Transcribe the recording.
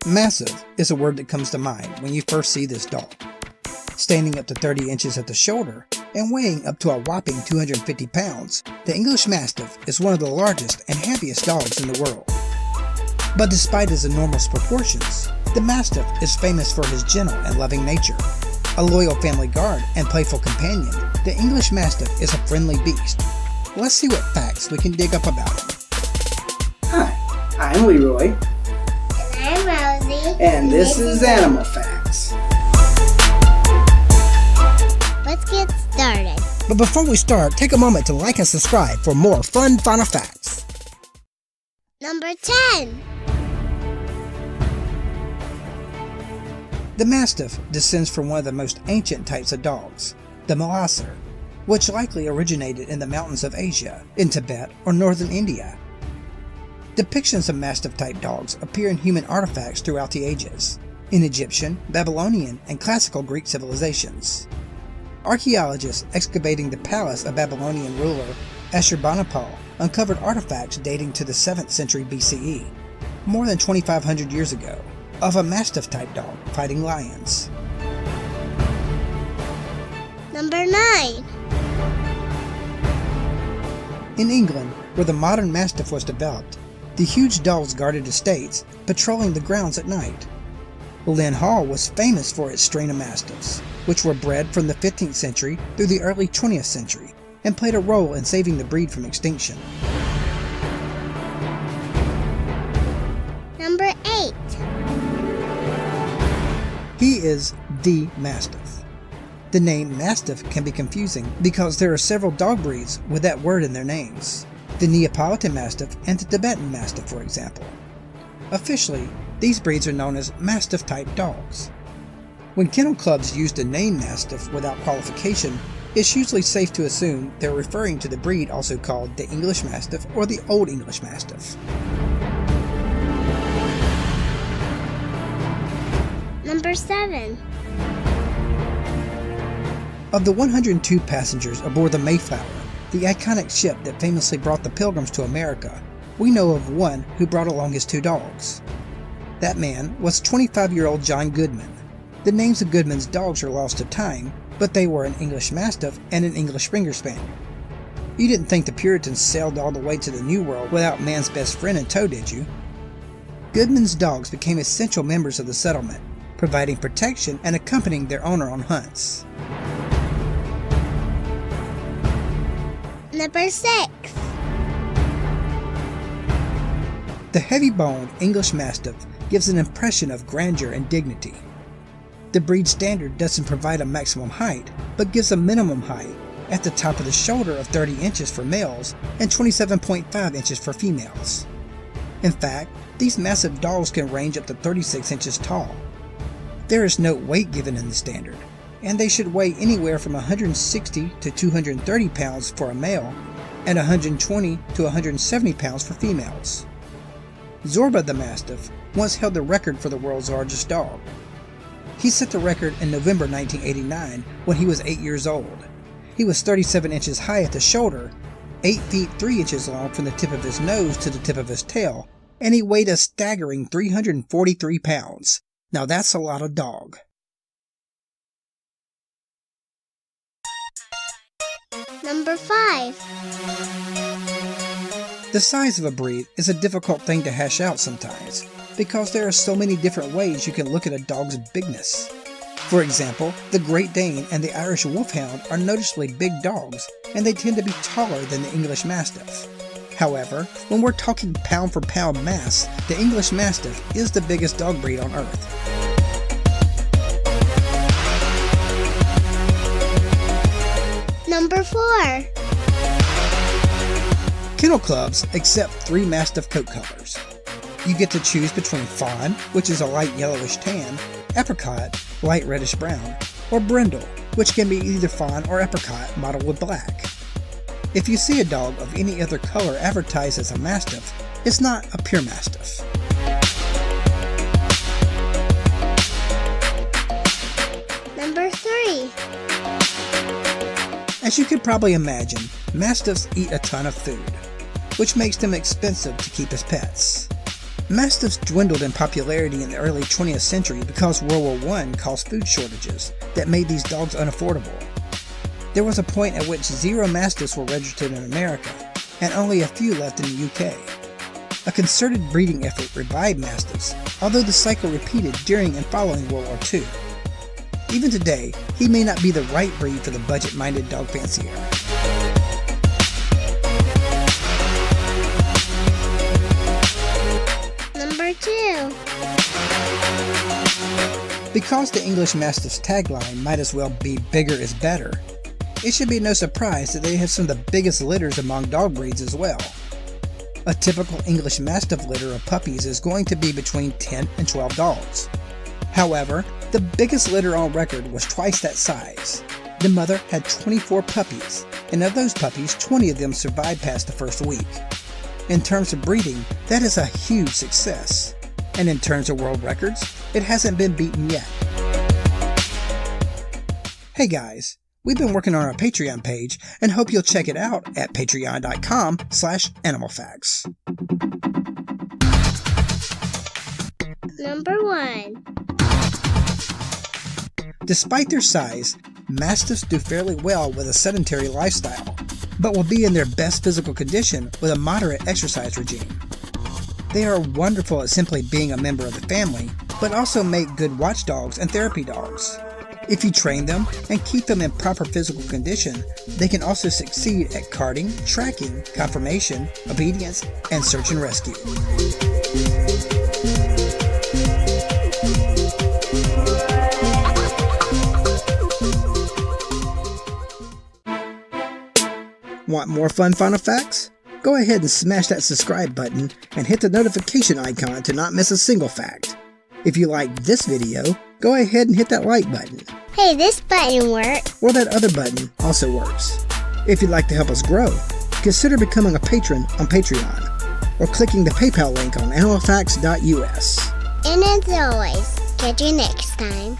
Massive is a word that comes to mind when you first see this dog. Standing up to 30 inches at the shoulder and weighing up to a whopping 250 pounds, the English Mastiff is one of the largest and happiest dogs in the world. But despite his enormous proportions, the Mastiff is famous for his gentle and loving nature. A loyal family guard and playful companion, the English Mastiff is a friendly beast. Let's see what facts we can dig up about him. Hi, I'm Leroy. And I'm Rosie. And this is Animal Facts. Let's get started. But before we start, take a moment to like and subscribe for more fun fauna facts. Number 10. The Mastiff descends from one of the most ancient types of dogs, the Molosser, which likely originated in the mountains of Asia, in Tibet or northern India. Depictions of Mastiff-type dogs appear in human artifacts throughout the ages, in Egyptian, Babylonian, and classical Greek civilizations. Archaeologists excavating the palace of Babylonian ruler Ashurbanipal uncovered artifacts dating to the 7th century BCE, more than 2,500 years ago, of a Mastiff-type dog fighting lions. Number 9. In England, where the modern Mastiff was developed, the huge dogs guarded estates, patrolling the grounds at night. Lynn Hall was famous for its strain of Mastiffs, which were bred from the 15th century through the early 20th century, and played a role in saving the breed from extinction. Number 8. He is the Mastiff. The name Mastiff can be confusing because there are several dog breeds with that word in their names. The Neapolitan Mastiff and the Tibetan Mastiff, for example. Officially, these breeds are known as Mastiff-type dogs. When kennel clubs use the name Mastiff without qualification, it's usually safe to assume they're referring to the breed also called the English Mastiff or the Old English Mastiff. Number 7. Of the 102 passengers aboard the Mayflower, the iconic ship that famously brought the Pilgrims to America, we know of one who brought along his 2 dogs. That man was 25-year-old John Goodman. The names of Goodman's dogs are lost to time, but they were an English Mastiff and an English Springer Spaniel. You didn't think the Puritans sailed all the way to the New World without man's best friend in tow, did you? Goodman's dogs became essential members of the settlement, providing protection and accompanying their owner on hunts. Number 6. The heavy-boned English Mastiff gives an impression of grandeur and dignity. The breed standard doesn't provide a maximum height, but gives a minimum height at the top of the shoulder of 30 inches for males and 27.5 inches for females. In fact, these massive dogs can range up to 36 inches tall. There is no weight given in the standard, and they should weigh anywhere from 160 to 230 pounds for a male and 120 to 170 pounds for females. Zorba the Mastiff once held the record for the world's largest dog. He set the record in November 1989 when he was 8 years old. He was 37 inches high at the shoulder, 8 feet 3 inches long from the tip of his nose to the tip of his tail, and he weighed a staggering 343 pounds. Now that's a lot of dog. Number 5. The size of a breed is a difficult thing to hash out sometimes, because there are so many different ways you can look at a dog's bigness. For example, the Great Dane and the Irish Wolfhound are noticeably big dogs, and they tend to be taller than the English Mastiff. However, when we're talking pound for pound mass, the English Mastiff is the biggest dog breed on earth. Number 4. Kennel clubs accept 3 Mastiff coat colors. You get to choose between fawn, which is a light yellowish tan, apricot, light reddish brown, or brindle, which can be either fawn or apricot mottled with black. If you see a dog of any other color advertised as a Mastiff, it's not a pure Mastiff. Number 3. As you could probably imagine, Mastiffs eat a ton of food, which makes them expensive to keep as pets. Mastiffs dwindled in popularity in the early 20th century because World War I caused food shortages that made these dogs unaffordable. There was a point at which 0 Mastiffs were registered in America, and only a few left in the UK. A concerted breeding effort revived Mastiffs, although the cycle repeated during and following World War II. Even today, he may not be the right breed for the budget-minded dog fancier. Number 2. Because the English Mastiff's tagline might as well be "bigger is better," it should be no surprise that they have some of the biggest litters among dog breeds as well. A typical English Mastiff litter of puppies is going to be between 10 and 12 dogs. However, the biggest litter on record was twice that size. The mother had 24 puppies, and of those puppies, 20 of them survived past the first week. In terms of breeding, that is a huge success. And in terms of world records, it hasn't been beaten yet. Hey guys, we've been working on our Patreon page and hope you'll check it out at patreon.com/animalfacts. Number 1. Despite their size, Mastiffs do fairly well with a sedentary lifestyle, but will be in their best physical condition with a moderate exercise regime. They are wonderful at simply being a member of the family, but also make good watchdogs and therapy dogs. If you train them and keep them in proper physical condition, they can also succeed at carting, tracking, conformation, obedience, and search and rescue. Want more fun Final Facts? Go ahead and smash that subscribe button and hit the notification icon to not miss a single fact. If you liked this video, go ahead and hit that like button. Hey, this button works. Or that other button also works. If you'd like to help us grow, consider becoming a patron on Patreon or clicking the PayPal link on animalfacts.us. And as always, catch you next time.